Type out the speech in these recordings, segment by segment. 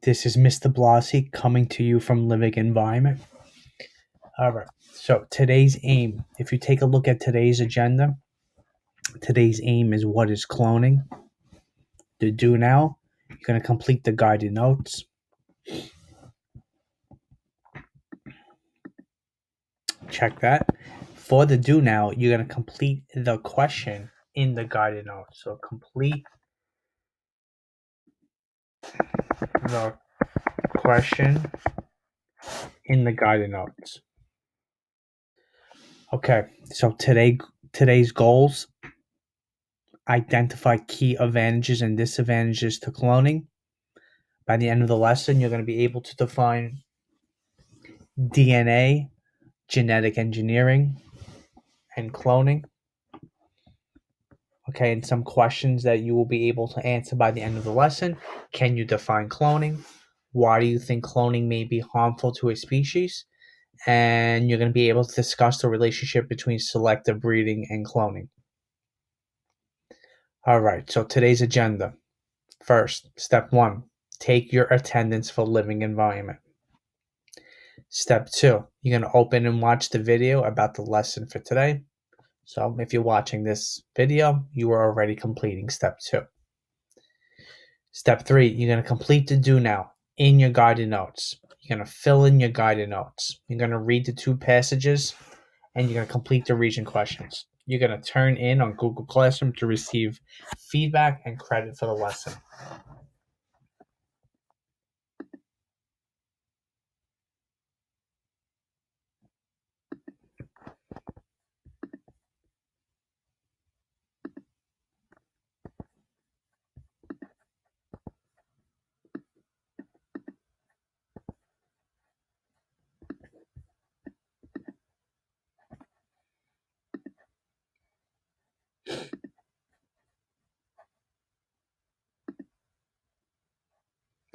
This is Mr. Blasi coming to you from Living Environment. All right, so today's aim, if you take a look at today's agenda, today's aim is what is cloning. The do now, you're going to complete the guided notes. Check that. For the do now, you're going to complete the question in the guided notes. So complete the question in the guided notes. Okay, so today's goals: identify key advantages and disadvantages to cloning. By the end of the lesson, you're going to be able to define DNA, genetic engineering, and cloning. Okay, and some questions that you will be able to answer by the end of the lesson. Can you define cloning? Why do you think cloning may be harmful to a species? And you're going to be able to discuss the relationship between selective breeding and cloning. All right, so today's agenda. First, step 1, take your attendance for Living Environment. Step 2, you're going to open and watch the video about the lesson for today. So if you're watching this video, you are already completing step 2. Step 3, you're going to complete the do now in your guided notes. You're going to fill in your guided notes. You're going to read the 2 passages, and you're going to complete the region questions. You're going to turn in on Google Classroom to receive feedback and credit for the lesson.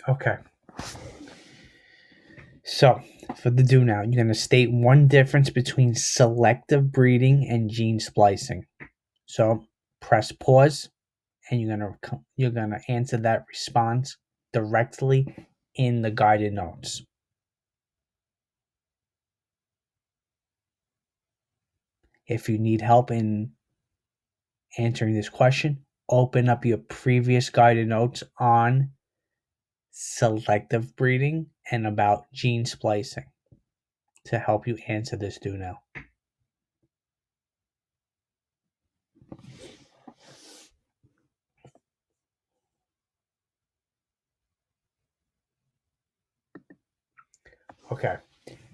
Okay. So, for the do now, you're going to state one difference between selective breeding and gene splicing. So, press pause, and you're going to answer that response directly in the guided notes. If you need help in answering this question, open up your previous guided notes on selective breeding and about gene splicing to help you answer this do now. Okay,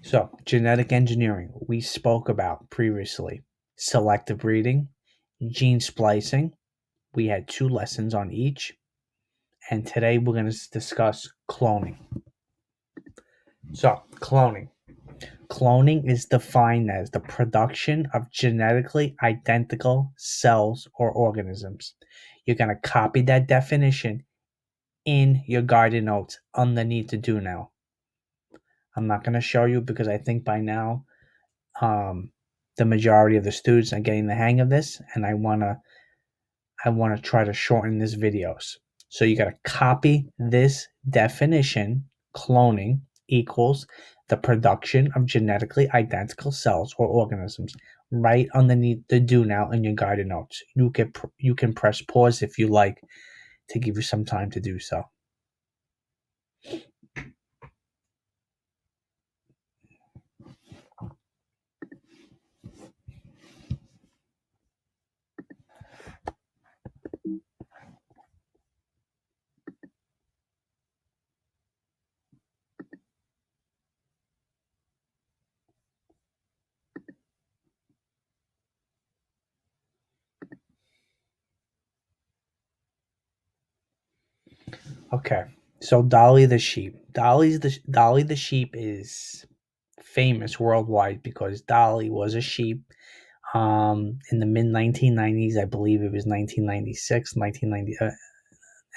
so genetic engineering, we spoke about previously. Selective breeding, gene splicing, we had 2 lessons on each. And today we're going to discuss cloning. So, cloning. Cloning is defined as the production of genetically identical cells or organisms. You're going to copy that definition in your guided notes underneath the do now. I'm not going to show you because I think by now the majority of the students are getting the hang of this, and I want to try to shorten this videos. So you got to copy this definition. Cloning equals the production of genetically identical cells or organisms right underneath the do now in your guided notes. You can press pause if you like to give you some time to do so. Okay, so Dolly the sheep. Dolly the sheep is famous worldwide because Dolly was a sheep in the mid 1990s. I believe it was 1996, 1990,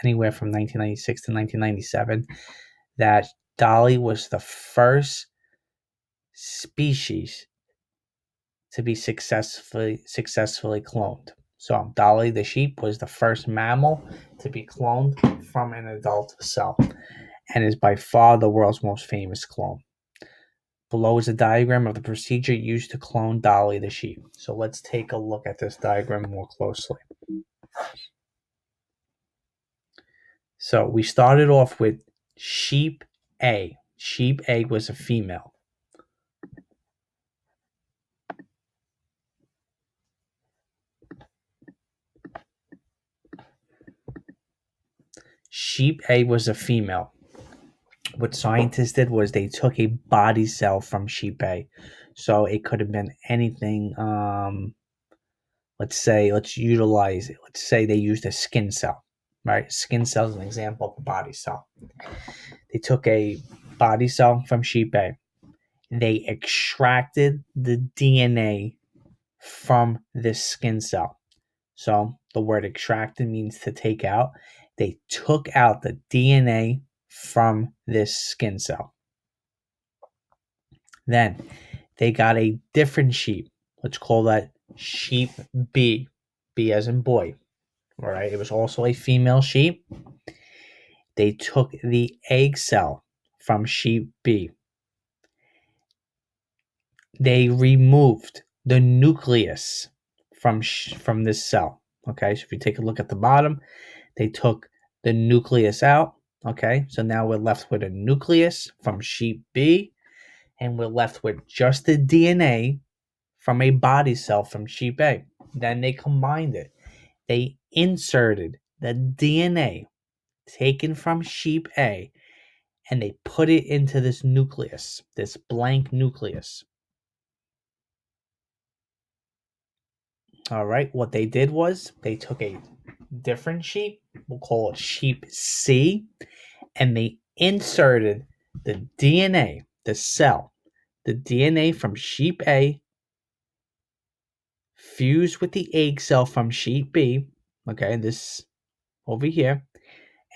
anywhere from 1996 to 1997. That Dolly was the first species to be successfully cloned. So Dolly the sheep was the first mammal to be cloned from an adult cell. and is by far the world's most famous clone. Below is a diagram of the procedure used to clone Dolly the sheep. So let's take a look at this diagram more closely. So we started off with sheep A. Sheep A was a female. Sheep A was a female. What scientists did was they took a body cell from sheep A. So it could have been anything. Let's say they used a skin cell, right? Skin cell is an example of a body cell. They took a body cell from sheep A. They extracted the DNA from this skin cell. So the word extracted means to take out. They took out the DNA from this skin cell. Then they got a different sheep. Let's call that sheep B. B as in boy. All right. It was also a female sheep. They took the egg cell from sheep B. They removed the nucleus from this cell. Okay. So if you take a look at the bottom, they took the nucleus out. Okay. So now we're left with a nucleus from sheep B, and we're left with just the DNA from a body cell from sheep A. Then they combined it. They inserted the DNA taken from sheep A, and they put it into this nucleus, this blank nucleus. All right, what they did was they took a different sheep, we'll call it sheep C, and they inserted the DNA, the DNA from sheep A fused with the egg cell from sheep B, okay, this over here,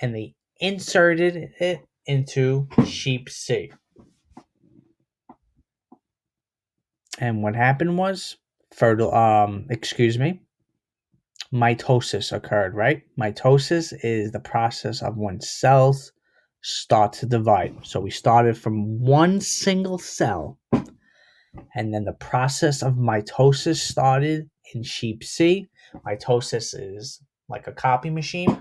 and they inserted it into sheep C. And what happened was mitosis occurred, right? Mitosis is the process of when cells start to divide. So we started from one single cell, and then the process of mitosis started in sheep C. Mitosis is like a copy machine.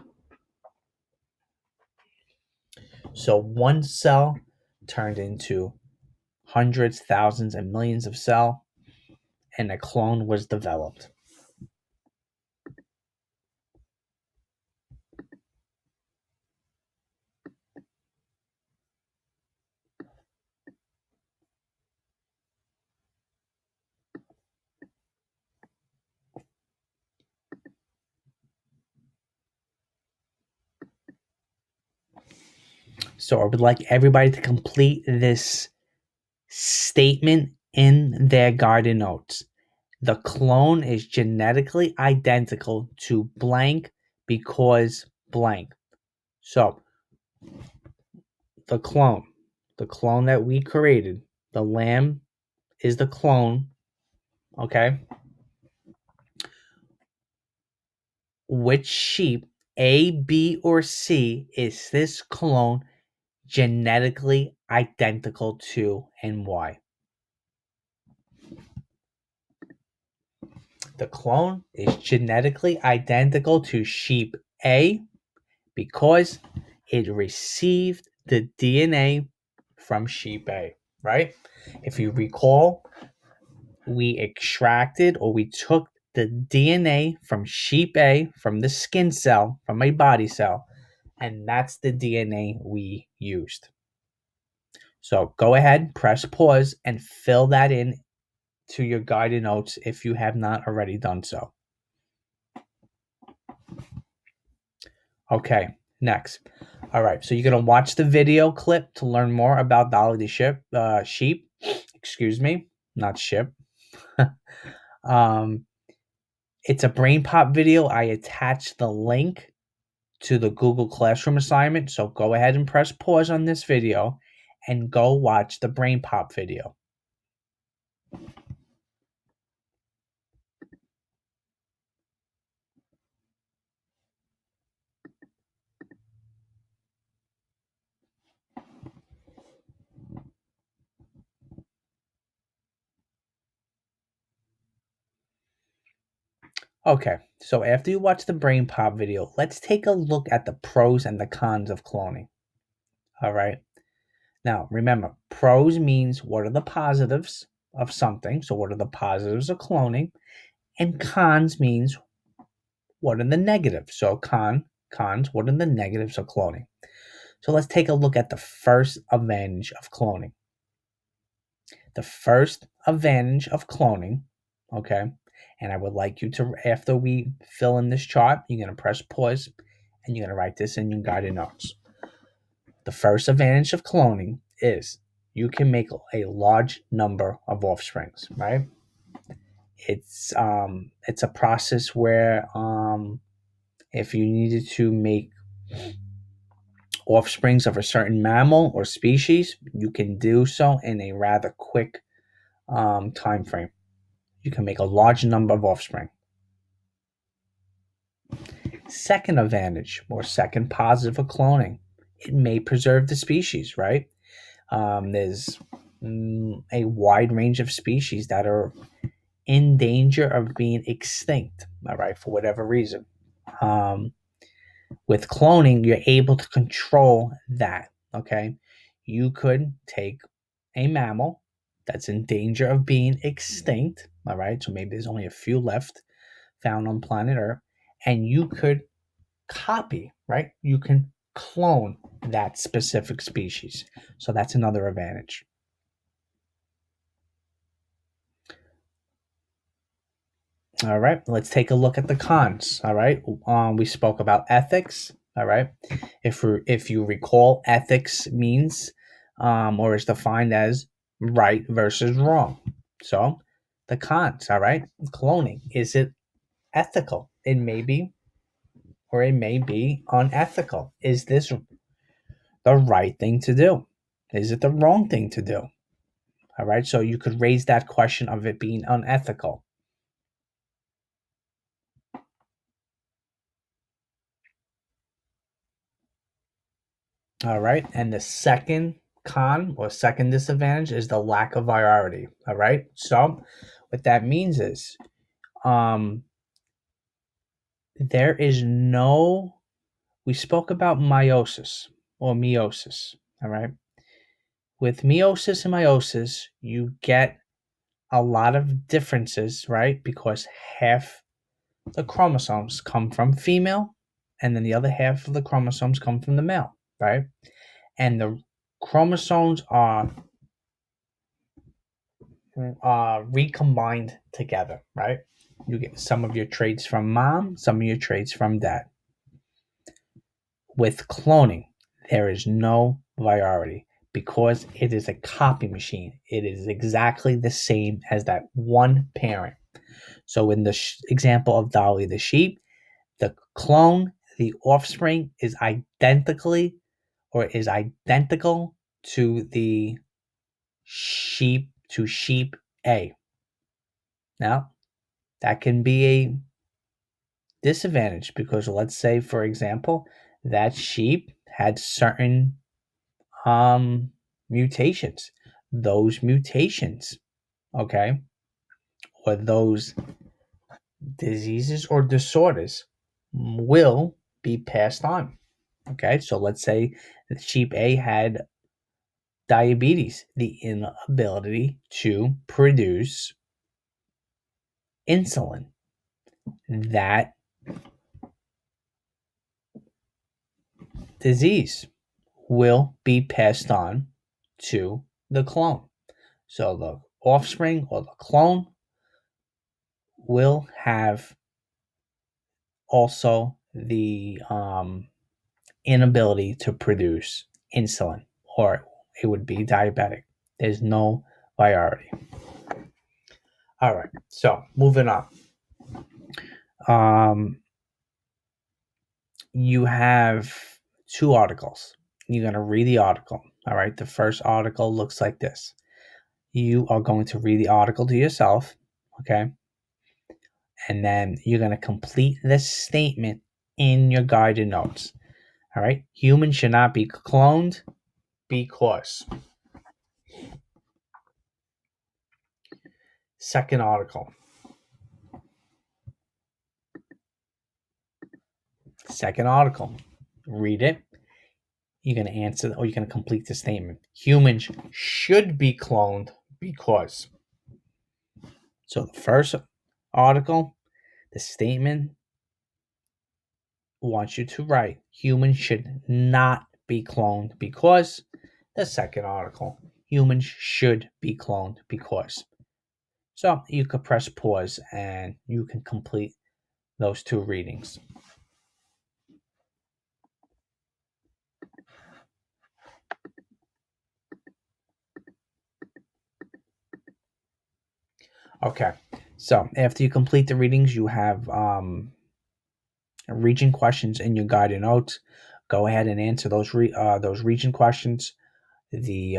So one cell turned into hundreds, thousands, and millions of cells, and a clone was developed. So I would like everybody to complete this statement in their garden notes. The clone is genetically identical to blank because blank. So the clone that we created, the lamb is the clone, okay? Which sheep, A, B, or C, is this clone genetically identical to, and why? The clone is genetically identical to sheep A because it received the DNA from sheep A, right? If you recall, we extracted or we took the DNA from sheep A, from the skin cell, from a body cell, and that's the DNA we used. So go ahead, press pause, and fill that in to your guided notes if you have not already done so. Okay, next. All right, so you're gonna watch the video clip to learn more about Dolly the sheep. Excuse me, not ship. um, it's a brain pop video. I attached the link to the Google Classroom assignment, so go ahead and press pause on this video and go watch the brain pop video. Okay, so after you watch the Brain Pop video, let's take a look at the pros and the cons of cloning. All right. Now, remember, pros means what are the positives of something. So, what are the positives of cloning? And cons means what are the negatives. So, cons, what are the negatives of cloning? So, let's take a look at the first advantage of cloning. The first advantage of cloning, okay, and I would like you to, after we fill in this chart, you're going to press pause and you're going to write this in your guided notes. The first advantage of cloning is you can make a large number of offsprings, right? It's a process where if you needed to make offsprings of a certain mammal or species, you can do so in a rather quick time frame. You can make a large number of offspring. Second advantage or second positive of cloning, it may preserve the species, right? There's a wide range of species that are in danger of being extinct, all right, for whatever reason. With cloning, you're able to control that, okay? You could take a mammal that's in danger of being extinct, all right? So maybe there's only a few left found on planet Earth, and you could copy, right? You can clone that specific species. So that's another advantage. All right, let's take a look at the cons. All right, we spoke about ethics. All right, if you recall, ethics means or is defined as right versus wrong. So the cons. All right, cloning, is it ethical? It may be, or it may be unethical. Is this the right thing to do? Is it the wrong thing to do? All right, so you could raise that question of it being unethical. All right. And the second con or second disadvantage is the lack of variety. All right. So what that means is um there is no, we spoke about meiosis or meiosis. All right. With meiosis and meiosis, you get a lot of differences, right? Because half the chromosomes come from female and then the other half of the chromosomes come from the male, right? And the chromosomes are recombined together, right? You get some of your traits from mom, some of your traits from dad. With cloning, there is no variety because it is a copy machine. It is exactly the same as that one parent. So, in the example of Dolly the sheep, the clone, the offspring, is identical to the sheep A. Now, that can be a disadvantage because let's say, for example, that sheep had certain um mutations. Those mutations, okay, or those diseases or disorders will be passed on. Okay, so let's say that sheep A had diabetes, the inability to produce insulin. That disease will be passed on to the clone. So the offspring or the clone will have also the inability to produce insulin, or it would be diabetic. There's no variety. All right, so moving on. Um, you have two articles. You're going to read the article. All right, the first article looks like this. You are going to read the article to yourself, okay? And then you're going to complete this statement in your guided notes. All right, humans should not be cloned because. Second article. Second article, read it. You're going to answer, or you're going to complete the statement. Humans should be cloned because. So the first article, the statement wants you to write humans should not be cloned because. The second article, humans should be cloned because. So you could press pause and you can complete those two readings. Okay, so after you complete the readings, you have region questions in your guided notes. Go ahead and answer those region questions. The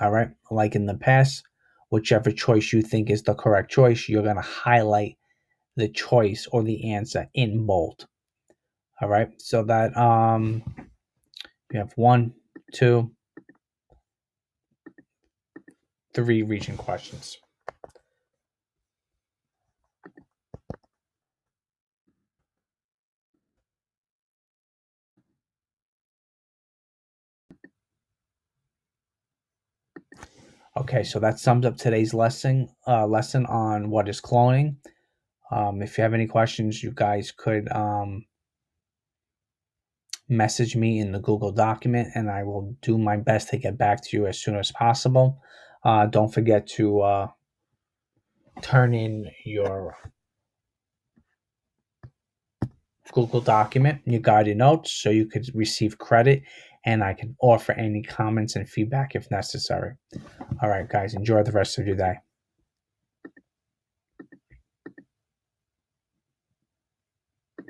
all right, like in the past, whichever choice you think is the correct choice, you're gonna highlight the choice or the answer in bold. All right, so that you have 1, 2, 3 region questions. Okay, so that sums up today's lesson on what is cloning. If you have any questions, you guys could message me in the Google document, and I will do my best to get back to you as soon as possible. Don't forget to turn in your Google document, your guided notes, so you could receive credit, and I can offer any comments and feedback if necessary. All right, guys, enjoy the rest of your day.